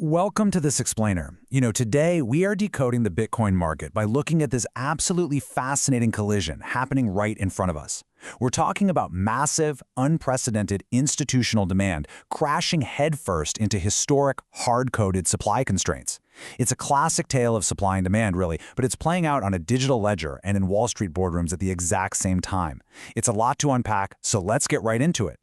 Welcome to this explainer. Today we are decoding the Bitcoin market by looking at this absolutely fascinating collision happening right in front of us. We're talking about massive, unprecedented institutional demand crashing headfirst into historic, hard-coded supply constraints. It's a classic tale of supply and demand, really, but it's playing out on a digital ledger and in Wall Street boardrooms at the exact same time. It's a lot to unpack, so let's get right into it.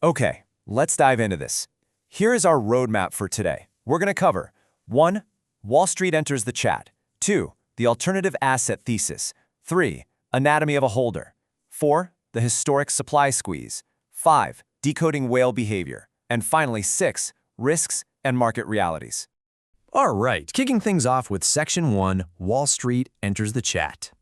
Okay, let's dive into this. Here is our roadmap for today. We're going to cover 1. Wall Street enters the chat. 2. The alternative asset thesis. 3. Anatomy of a holder. 4. The historic supply squeeze. 5. Decoding whale behavior. And finally, 6. Risks and market realities. All right, kicking things off with Section 1, Wall Street enters the chat.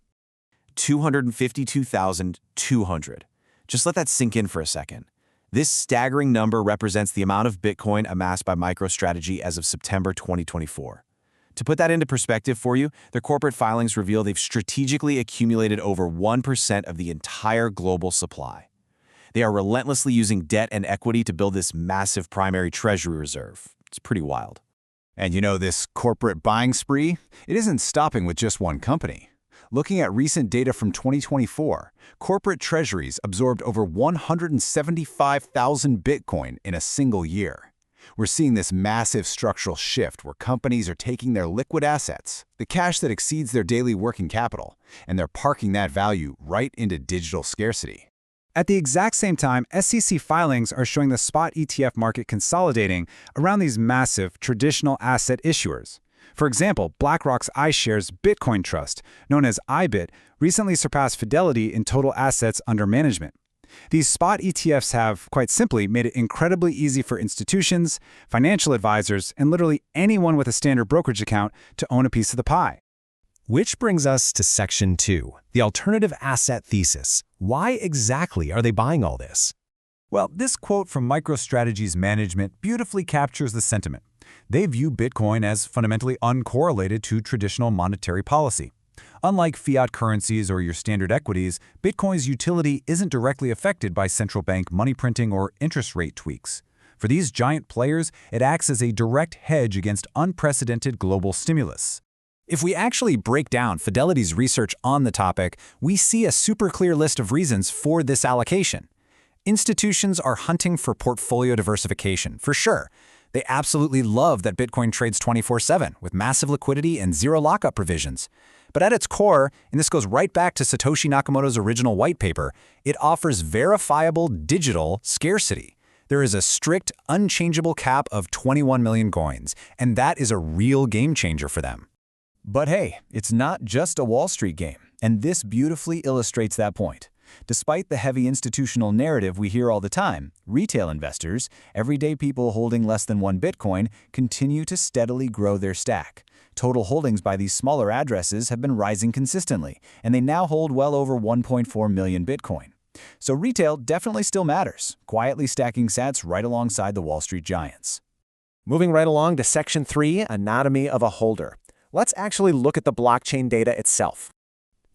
252,200. Just let that sink in for a second. This staggering number represents the amount of Bitcoin amassed by MicroStrategy as of September 2024. To put that into perspective for you, their corporate filings reveal they've strategically accumulated over 1% of the entire global supply. They are relentlessly using debt and equity to build this massive primary treasury reserve. It's pretty wild. And this corporate buying spree, it isn't stopping with just one company. Looking at recent data from 2024, corporate treasuries absorbed over 175,000 Bitcoin in a single year. We're seeing this massive structural shift where companies are taking their liquid assets, the cash that exceeds their daily working capital, and they're parking that value right into digital scarcity. At the exact same time, SEC filings are showing the spot ETF market consolidating around these massive traditional asset issuers. For example, BlackRock's iShares Bitcoin Trust, known as IBIT, recently surpassed Fidelity in total assets under management. These spot ETFs have, quite simply, made it incredibly easy for institutions, financial advisors, and literally anyone with a standard brokerage account to own a piece of the pie. Which brings us to Section 2, the alternative asset thesis. Why exactly are they buying all this? Well, this quote from MicroStrategy's management beautifully captures the sentiment. They view Bitcoin as fundamentally uncorrelated to traditional monetary policy. Unlike fiat currencies or your standard equities, Bitcoin's utility isn't directly affected by central bank money printing or interest rate tweaks. For these giant players, it acts as a direct hedge against unprecedented global stimulus. If we actually break down Fidelity's research on the topic, we see a super clear list of reasons for this allocation. Institutions are hunting for portfolio diversification, for sure. They absolutely love that Bitcoin trades 24/7 with massive liquidity and zero lockup provisions. But at its core, and this goes right back to Satoshi Nakamoto's original white paper, it offers verifiable digital scarcity. There is a strict, unchangeable cap of 21 million coins, and that is a real game changer for them. But hey, it's not just a Wall Street game, and this beautifully illustrates that point. Despite the heavy institutional narrative we hear all the time, retail investors, everyday people holding less than one Bitcoin, continue to steadily grow their stack. Total holdings by these smaller addresses have been rising consistently, and they now hold well over 1.4 million Bitcoin. So retail definitely still matters, quietly stacking sats right alongside the Wall Street giants. Moving right along to Section 3, Anatomy of a holder. Let's actually look at the blockchain data itself.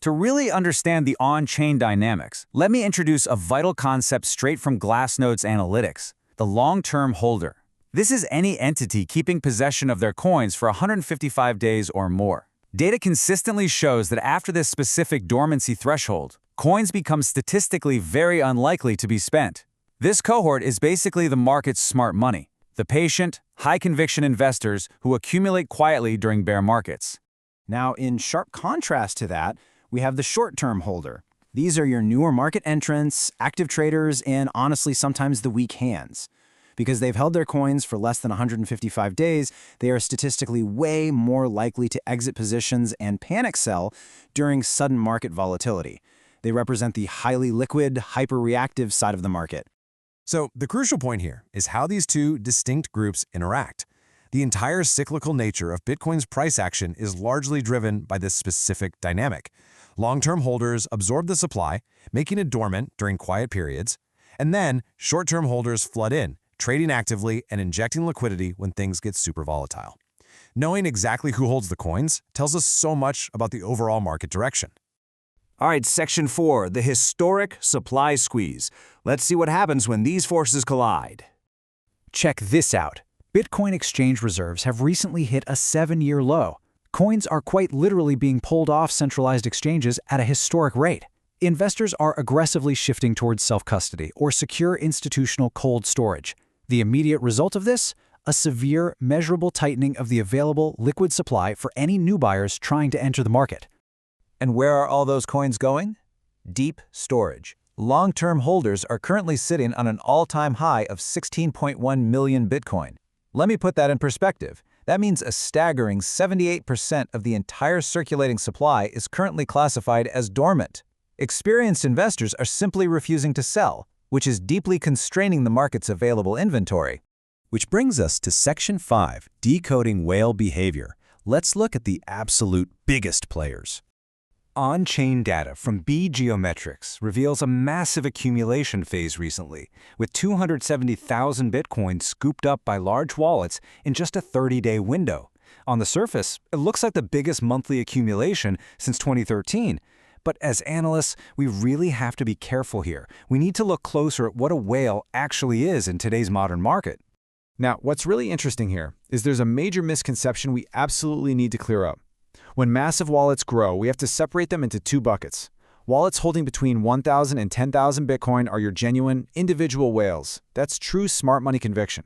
To really understand the on-chain dynamics, let me introduce a vital concept straight from Glassnode's analytics, the long-term holder. This is any entity keeping possession of their coins for 155 days or more. Data consistently shows that after this specific dormancy threshold, coins become statistically very unlikely to be spent. This cohort is basically the market's smart money, the patient, high-conviction investors who accumulate quietly during bear markets. Now, in sharp contrast to that, we have the short-term holder. These are your newer market entrants, active traders, and honestly, sometimes the weak hands. Because they've held their coins for less than 155 days, they are statistically way more likely to exit positions and panic sell during sudden market volatility. They represent the highly liquid, hyper-reactive side of the market. So the crucial point here is how these two distinct groups interact. The entire cyclical nature of Bitcoin's price action is largely driven by this specific dynamic. Long-term holders absorb the supply, making it dormant during quiet periods, and then short-term holders flood in, trading actively and injecting liquidity when things get super volatile. Knowing exactly who holds the coins tells us so much about the overall market direction. All right, Section 4, the historic supply squeeze. Let's see what happens when these forces collide. Check this out. Bitcoin exchange reserves have recently hit a 7-year low. Coins are quite literally being pulled off centralized exchanges at a historic rate. Investors are aggressively shifting towards self-custody or secure institutional cold storage. The immediate result of this? A severe, measurable tightening of the available liquid supply for any new buyers trying to enter the market. And where are all those coins going? Deep storage. Long-term holders are currently sitting on an all-time high of 16.1 million Bitcoin. Let me put that in perspective. That means a staggering 78% of the entire circulating supply is currently classified as dormant. Experienced investors are simply refusing to sell, which is deeply constraining the market's available inventory. Which brings us to Section 5, Decoding Whale Behavior. Let's look at the absolute biggest players. On-chain data from Geometrics reveals a massive accumulation phase recently, with 270,000 Bitcoin scooped up by large wallets in just a 30-day window. On the surface, it looks like the biggest monthly accumulation since 2013. But as analysts, we really have to be careful here. We need to look closer at what a whale actually is in today's modern market. Now, what's really interesting here is there's a major misconception we absolutely need to clear up. When massive wallets grow, we have to separate them into two buckets. Wallets holding between 1,000 and 10,000 Bitcoin are your genuine, individual whales. That's true smart money conviction.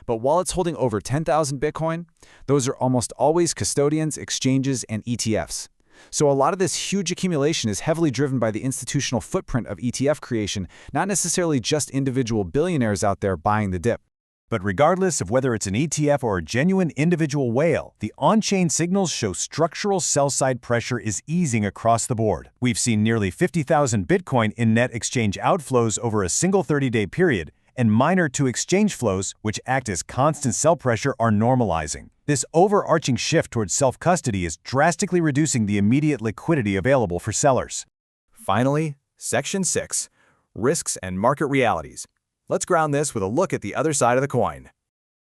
But wallets holding over 10,000 Bitcoin, those are almost always custodians, exchanges, and ETFs. So a lot of this huge accumulation is heavily driven by the institutional footprint of ETF creation, not necessarily just individual billionaires out there buying the dip. But regardless of whether it's an ETF or a genuine individual whale, the on-chain signals show structural sell-side pressure is easing across the board. We've seen nearly 50,000 Bitcoin in net exchange outflows over a single 30-day period, and miner-to-exchange flows, which act as constant sell pressure, are normalizing. This overarching shift towards self-custody is drastically reducing the immediate liquidity available for sellers. Finally, Section 6, Risks and Market Realities. Let's ground this with a look at the other side of the coin.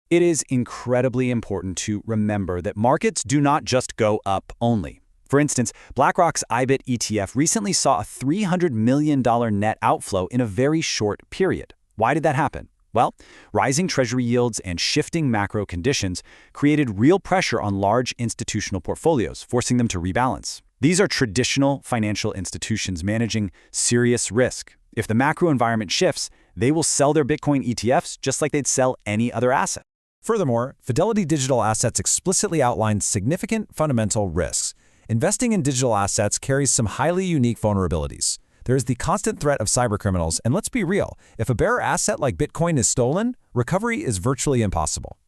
It is incredibly important to remember that markets do not just go up only. For instance, BlackRock's IBIT ETF recently saw a $300 million net outflow in a very short period. Why did that happen? Well, rising treasury yields and shifting macro conditions created real pressure on large institutional portfolios, forcing them to rebalance. These are traditional financial institutions managing serious risk. If the macro environment shifts, they will sell their Bitcoin ETFs just like they'd sell any other asset. Furthermore, Fidelity Digital Assets explicitly outlines significant fundamental risks. Investing in digital assets carries some highly unique vulnerabilities. There is the constant threat of cybercriminals, and let's be real, if a bearer asset like Bitcoin is stolen, recovery is virtually impossible.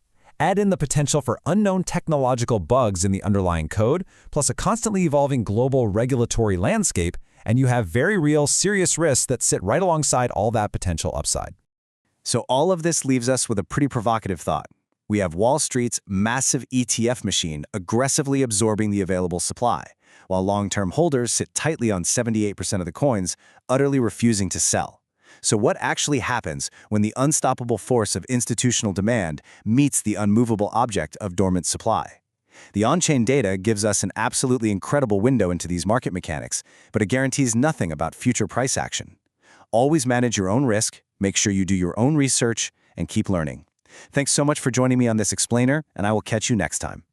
Add in the potential for unknown technological bugs in the underlying code, plus a constantly evolving global regulatory landscape, and you have very real, serious risks that sit right alongside all that potential upside. So all of this leaves us with a pretty provocative thought. We have Wall Street's massive ETF machine aggressively absorbing the available supply, while long-term holders sit tightly on 78% of the coins, utterly refusing to sell. So what actually happens when the unstoppable force of institutional demand meets the unmovable object of dormant supply? The on-chain data gives us an absolutely incredible window into these market mechanics, but it guarantees nothing about future price action. Always manage your own risk, make sure you do your own research, and keep learning. Thanks so much for joining me on this explainer, and I will catch you next time.